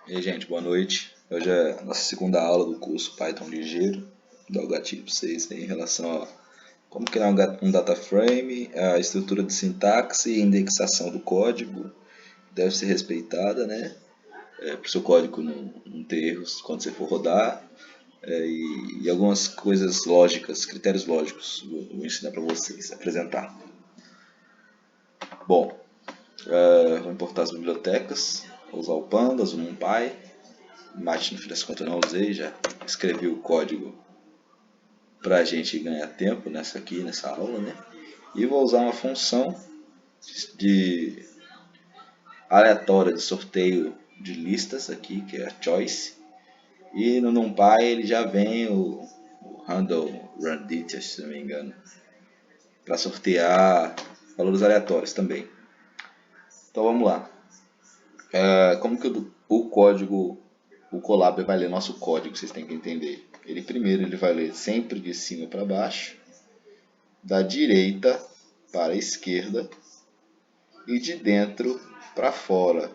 E aí, gente, boa noite. Hoje é a nossa segunda aula do curso Python Ligeiro. Vou dar o gatilho para vocês aí em relação a como criar um data frame, a estrutura de sintaxe e indexação do código deve ser respeitada, né? Para o seu código não ter erros quando você for rodar. E algumas coisas lógicas, critérios lógicos, vou ensinar para vocês, apresentar. Bom, vou importar as bibliotecas, vou usar o Pandas, o NumPy. Mas no fim das contas eu não usei, já escrevi o código para a gente ganhar tempo nessa aula, né? E vou usar uma função de aleatória de sorteio de listas aqui, que é a choice. E no NumPy ele já vem o handle randit, se não me engano, para sortear valores aleatórios também. Então vamos lá. Como que o código, o Colab vai ler nosso código, vocês têm que entender. Ele vai ler sempre de cima para baixo, da direita para a esquerda e de dentro para fora.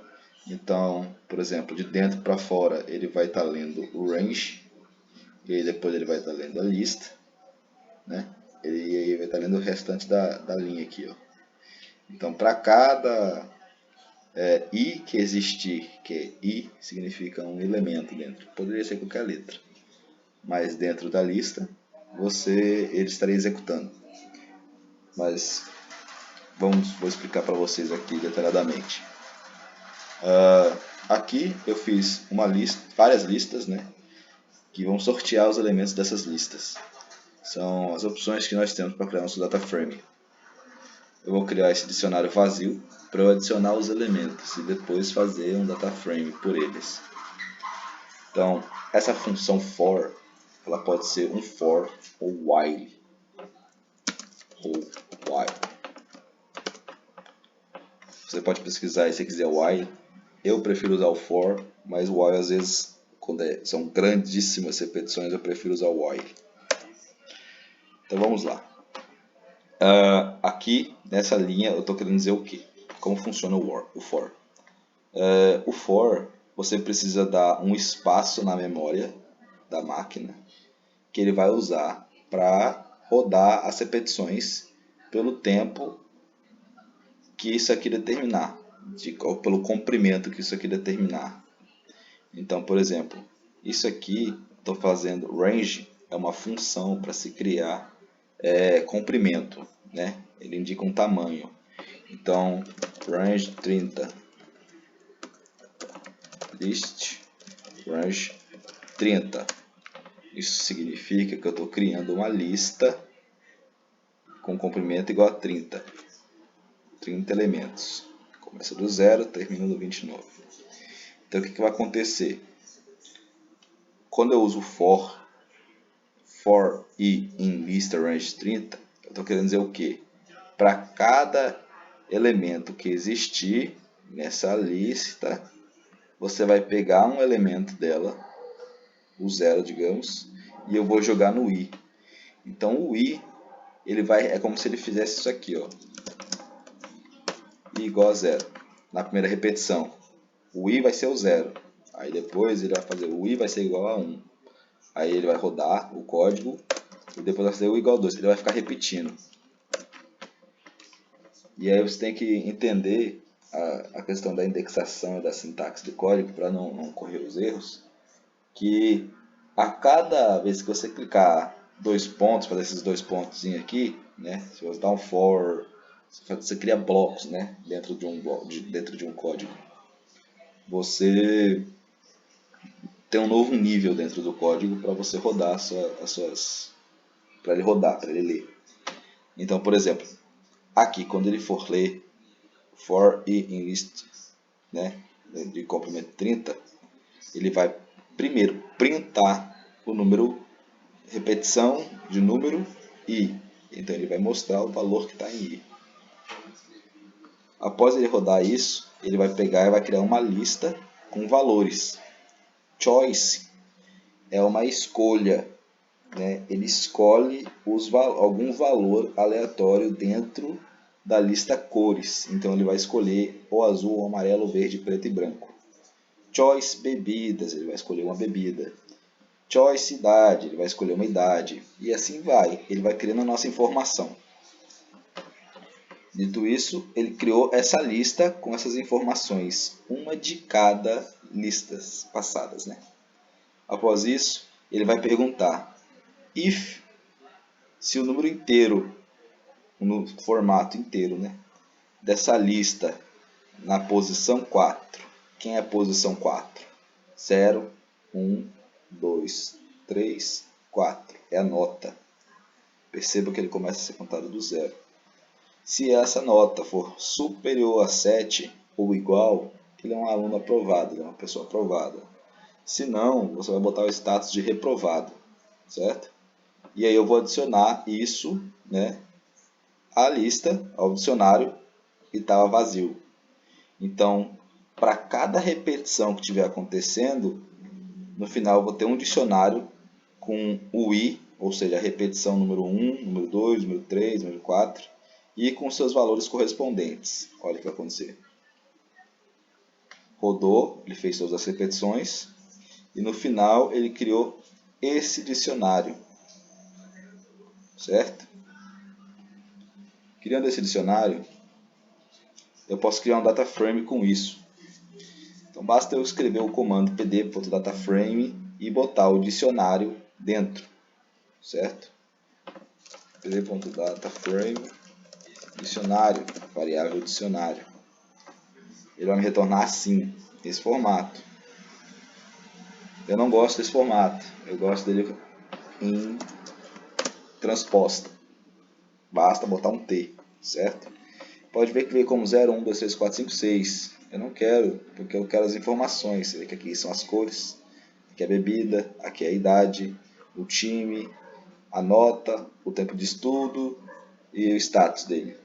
Então, por exemplo, de dentro para fora ele vai estar lendo o range, e aí depois ele vai estar lendo a lista, né? E aí vai estar lendo o restante da linha aqui, ó. Então, para cada i que existir, que é i significa um elemento dentro, poderia ser qualquer letra, mas dentro da lista ele estaria executando. Mas vou explicar para vocês aqui detalhadamente. Aqui eu fiz várias listas, né, que vão sortear os elementos dessas listas. São as opções que nós temos para criar nosso data frame. Eu vou criar esse dicionário vazio para eu adicionar os elementos e depois fazer um data frame por eles. Então, essa função for, ela pode ser um for ou while. Você pode pesquisar se quiser while. Eu prefiro usar o for, mas o while às vezes, quando são grandíssimas repetições, eu prefiro usar o while. Então vamos lá. Aqui nessa linha eu estou querendo dizer o quê? Como funciona o for. O for, você precisa dar um espaço na memória da máquina que ele vai usar para rodar as repetições pelo tempo que isso aqui determinar, ou pelo comprimento que isso aqui determinar. Então, por exemplo, isso aqui, estou fazendo range, é uma função para se criar comprimento, né? Ele indica um tamanho. Então, range 30, list range 30. Isso significa que eu estou criando uma lista com comprimento igual a 30 elementos. Começa do 0, termina no 29. Então, o que vai acontecer? Quando eu uso for i em lista range 30, eu estou querendo dizer o quê? Para cada elemento que existir nessa lista, você vai pegar um elemento dela, o 0, digamos, e eu vou jogar no i. Então o i, é como se ele fizesse isso aqui, ó, i igual a 0. Na primeira repetição, o i vai ser o 0. Aí depois ele vai fazer o i vai ser igual a 1. Aí ele vai rodar o código e depois vai fazer o igual a 2. Ele vai ficar repetindo. E aí você tem que entender a questão da indexação e da sintaxe do código para não correr os erros. Que a cada vez que você clicar dois pontos, fazer esses dois pontos aqui, né? Se você dar um for, você cria blocos, né? Dentro de um código. Você tem um novo nível dentro do código para você rodar para ele rodar, para ele ler. Então, por exemplo, aqui quando ele for ler for i in list, né, de comprimento 30, ele vai primeiro printar o número, repetição de número i. Então ele vai mostrar o valor que está em i. Após ele rodar isso, ele vai pegar e vai criar uma lista com valores. Choice é uma escolha, né? Ele escolhe algum valor aleatório dentro da lista cores. Então ele vai escolher ou azul, ou amarelo, verde, preto e branco. Choice bebidas, ele vai escolher uma bebida. Choice idade, ele vai escolher uma idade. E assim vai, ele vai criando a nossa informação. Dito isso, ele criou essa lista com essas informações, uma de cada listas passadas, né? Após isso, ele vai perguntar if, se o número inteiro, no formato inteiro, né, dessa lista na posição 4, quem é a posição 4? 0, 1, 2, 3, 4. É a nota. Perceba que ele começa a ser contado do zero. Se essa nota for superior a 7 ou igual, ele é um aluno aprovado, ele é uma pessoa aprovada. Se não, você vai botar o status de reprovado, certo? E aí eu vou adicionar isso, né, à lista, ao dicionário que estava vazio. Então, para cada repetição que estiver acontecendo, no final eu vou ter um dicionário com o i, ou seja, a repetição número 1, número 2, número 3, número 4, e com seus valores correspondentes. Olha o que vai acontecer. Rodou, ele fez todas as repetições, e no final ele criou esse dicionário, certo? Criando esse dicionário, eu posso criar um data frame com isso. Então basta eu escrever o comando pd.dataframe e botar o dicionário dentro, certo? pd.dataframe, dicionário, variável dicionário. Ele vai me retornar assim, esse formato. Eu não gosto desse formato, eu gosto dele em transposta. Basta botar um T, certo? Pode ver que veio como 0, 1, 2, 3, 4, 5, 6. Eu não quero, porque eu quero as informações. Você vê que aqui são as cores, aqui é a bebida, aqui é a idade, o time, a nota, o tempo de estudo e o status dele.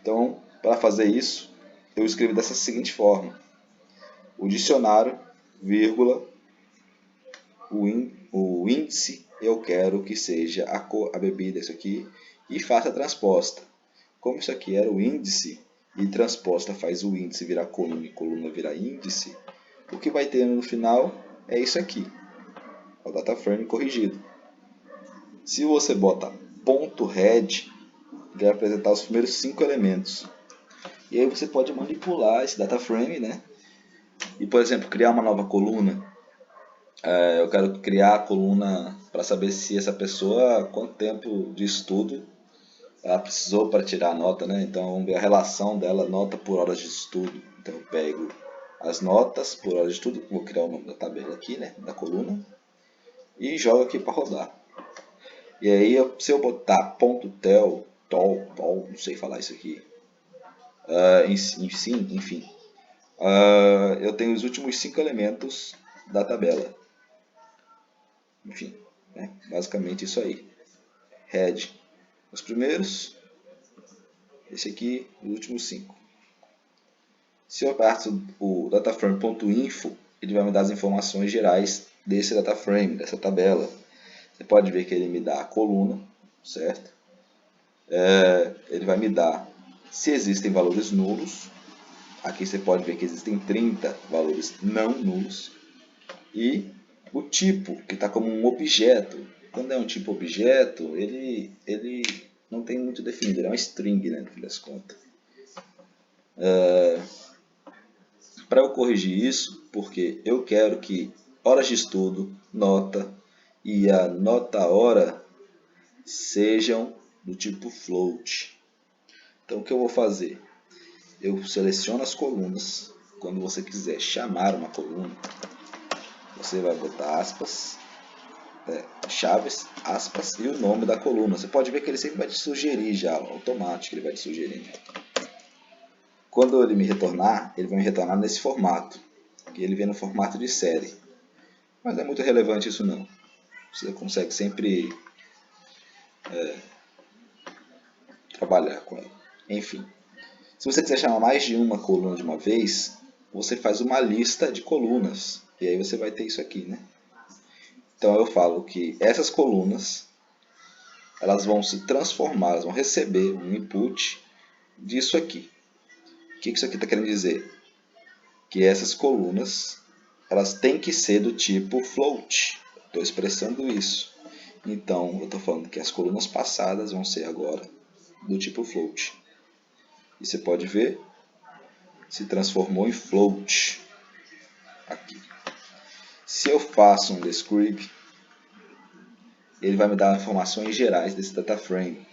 Então, para fazer isso, eu escrevo dessa seguinte forma. O dicionário, vírgula, o índice, eu quero que seja a bebida, isso aqui, e faça a transposta. Como isso aqui era o índice, e transposta faz o índice virar coluna e coluna virar índice, o que vai ter no final é isso aqui, o data frame corrigido. Se você bota ponto head, ele vai apresentar os primeiros 5 elementos. E aí você pode manipular esse data frame, né? E, por exemplo, criar uma nova coluna. Eu quero criar a coluna para saber se essa pessoa, quanto tempo de estudo ela precisou para tirar a nota, né? Então vamos ver a relação dela, nota por horas de estudo. Então eu pego as notas por horas de estudo, vou criar o nome da tabela aqui, né? Da coluna, e jogo aqui para rodar. E aí, se eu botar .tel, tol, não sei falar isso aqui, enfim, eu tenho os últimos 5 elementos da tabela. Enfim, né? Basicamente isso aí. Head, os primeiros, esse aqui, os últimos 5. Se eu aperto o dataframe.info, ele vai me dar as informações gerais desse dataframe, dessa tabela. Você pode ver que ele me dá a coluna, certo? Ele vai me dar se existem valores nulos. Aqui você pode ver que existem 30 valores não nulos. E o tipo, que está como um objeto. Quando é um tipo objeto, ele não tem muito definido, ele é uma string, né, no fim das contas. Para eu corrigir isso, porque eu quero que horas de estudo, nota e a nota hora sejam do tipo float. Então o que eu vou fazer? Eu seleciono as colunas. Quando você quiser chamar uma coluna, você vai botar aspas, chaves, aspas e o nome da coluna. Você pode ver que ele sempre vai te sugerir já, automático ele vai te sugerir. Quando ele me retornar, ele vai me retornar nesse formato, que ele vem no formato de série. Mas não é muito relevante isso não. Você consegue sempre trabalhar com ele. Enfim, se você quiser chamar mais de uma coluna de uma vez, você faz uma lista de colunas. E aí você vai ter isso aqui, né? Então eu falo que essas colunas, elas vão se transformar, elas vão receber um input disso aqui. O que isso aqui está querendo dizer? Que essas colunas elas têm que ser do tipo float. Estou expressando isso. Então, eu estou falando que as colunas passadas vão ser agora do tipo float. E você pode ver, se transformou em float aqui. Se eu faço um descript, ele vai me dar informações gerais desse data frame.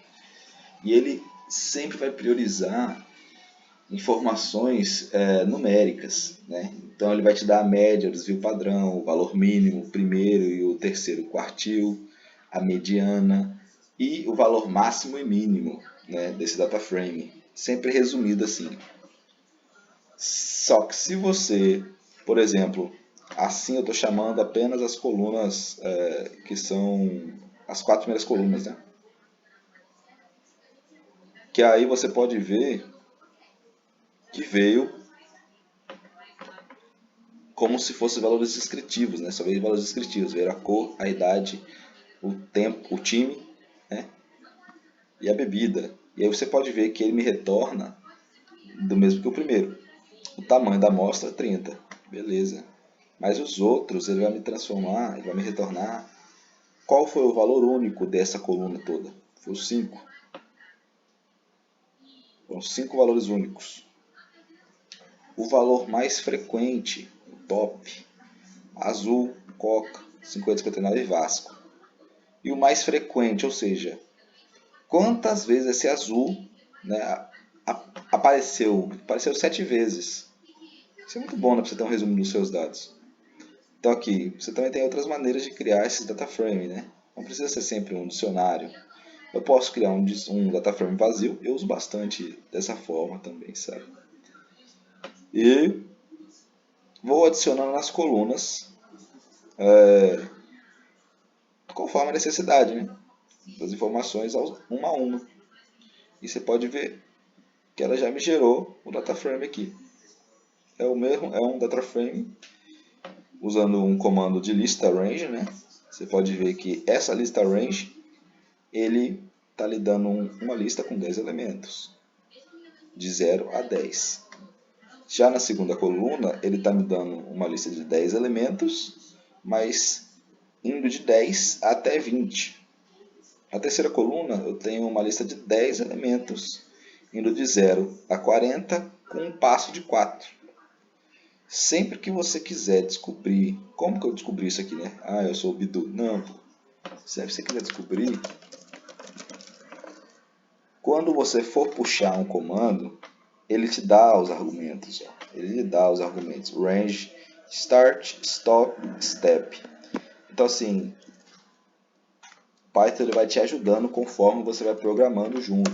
E ele sempre vai priorizar informações numéricas, né? Então ele vai te dar a média, o desvio padrão, o valor mínimo, o primeiro e o terceiro quartil, a mediana e o valor máximo e mínimo, né, desse data frame, sempre resumido assim. Só que se você, por exemplo, assim eu estou chamando apenas as colunas que são as 4 primeiras colunas, né? Que aí você pode ver que veio como se fossem valores descritivos, né? Só veio valores descritivos, veio a cor, a idade, o tempo, o time, né? E a bebida. E aí você pode ver que ele me retorna do mesmo que o primeiro. O tamanho da amostra 30, beleza. Mas os outros ele vai me transformar, ele vai me retornar qual foi o valor único dessa coluna toda. Foi 5. Foram 5 valores únicos. O valor mais frequente, o top, Azul, Coca, 50,59 e Vasco. E o mais frequente, ou seja, quantas vezes esse azul, né, apareceu? Apareceu 7 vezes. Isso é muito bom, né, para você ter um resumo dos seus dados. Então aqui, você também tem outras maneiras de criar esses data frame, né? Não precisa ser sempre um dicionário. Eu posso criar um data frame vazio, eu uso bastante dessa forma também, sabe? E vou adicionando nas colunas conforme a necessidade, né? Das informações uma a uma. E você pode ver que ela já me gerou o data frame aqui. É o mesmo, é um data frame usando um comando de lista range, né? Você pode ver que essa lista range ele está lhe dando uma lista com 10 elementos, de 0 a 10. Já na segunda coluna, ele está me dando uma lista de 10 elementos, mas indo de 10 até 20. Na terceira coluna, eu tenho uma lista de 10 elementos, indo de 0 a 40, com um passo de 4. Sempre que você quiser descobrir, como que eu descobri isso aqui, né? Ah, eu sou o Bidu. Não, sempre que você quiser descobrir, quando você for puxar um comando, ele te dá os argumentos. Ó. Ele lhe dá os argumentos. Range, start, stop, step. Então assim, o Python ele vai te ajudando conforme você vai programando junto.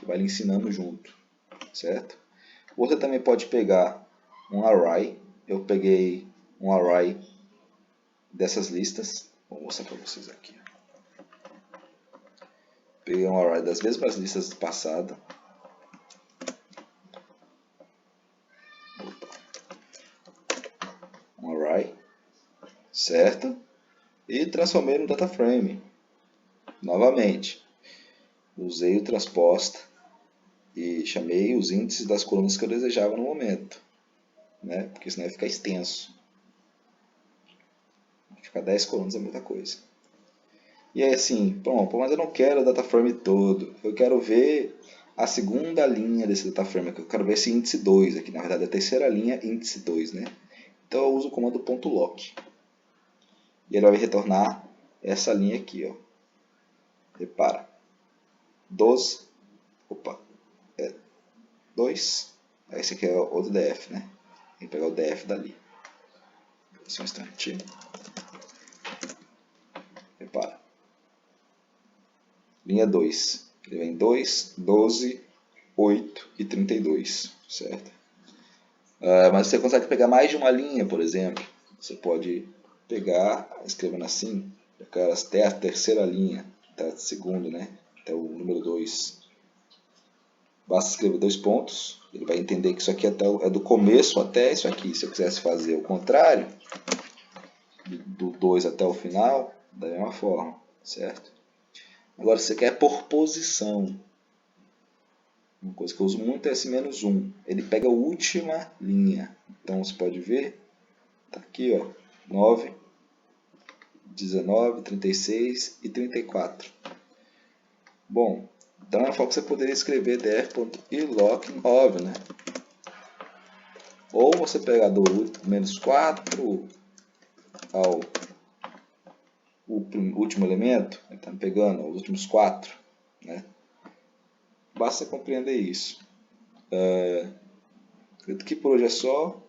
Vai lhe ensinando junto. Certo? Você também pode pegar um array. Eu peguei um array dessas listas. Vou mostrar para vocês aqui. Peguei um array das mesmas listas passadas. Um array, certo? E transformei no data frame. Novamente, usei o transposta e chamei os índices das colunas que eu desejava no momento, né? Porque senão ia ficar extenso. Ficar 10 colunas é muita coisa. E aí assim, pronto, mas eu não quero o data frame todo. Eu quero ver a segunda linha desse data frame. Eu quero ver esse índice 2 aqui. Na verdade, é a terceira linha, índice 2, né? Então eu uso o comando .lock. E ele vai retornar essa linha aqui, ó. Repara. 12. Opa. 2. Esse aqui é outro DF, né? Tem que pegar o DF dali. Só um instante. Repara. Linha 2. Ele vem 2, 12, 8 e 32, certo? Mas você consegue pegar mais de uma linha, por exemplo. Você pode pegar, escrevendo assim, até a terceira linha, até a segunda, né? Até o número 2. Basta escrever 2 pontos, ele vai entender que isso aqui é do começo até isso aqui. Se eu quisesse fazer o contrário, do 2 até o final, da mesma forma, certo? Agora, se você quer por posição, uma coisa que eu uso muito é esse -1. Ele pega a última linha. Então, você pode ver Tá aqui, ó, 9, 19, 36 e 34. Bom, então é forma que você poderia escrever dr.iloc9, né? Ou você pega do menos 4 ao último elemento, está pegando os últimos 4, né? Basta compreender isso. Acredito que por hoje é só.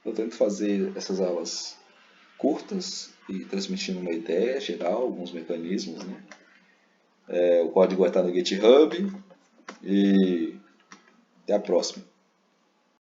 Eu tento fazer essas aulas curtas e transmitindo uma ideia geral, alguns mecanismos, né? O código vai estar no GitHub e até a próxima.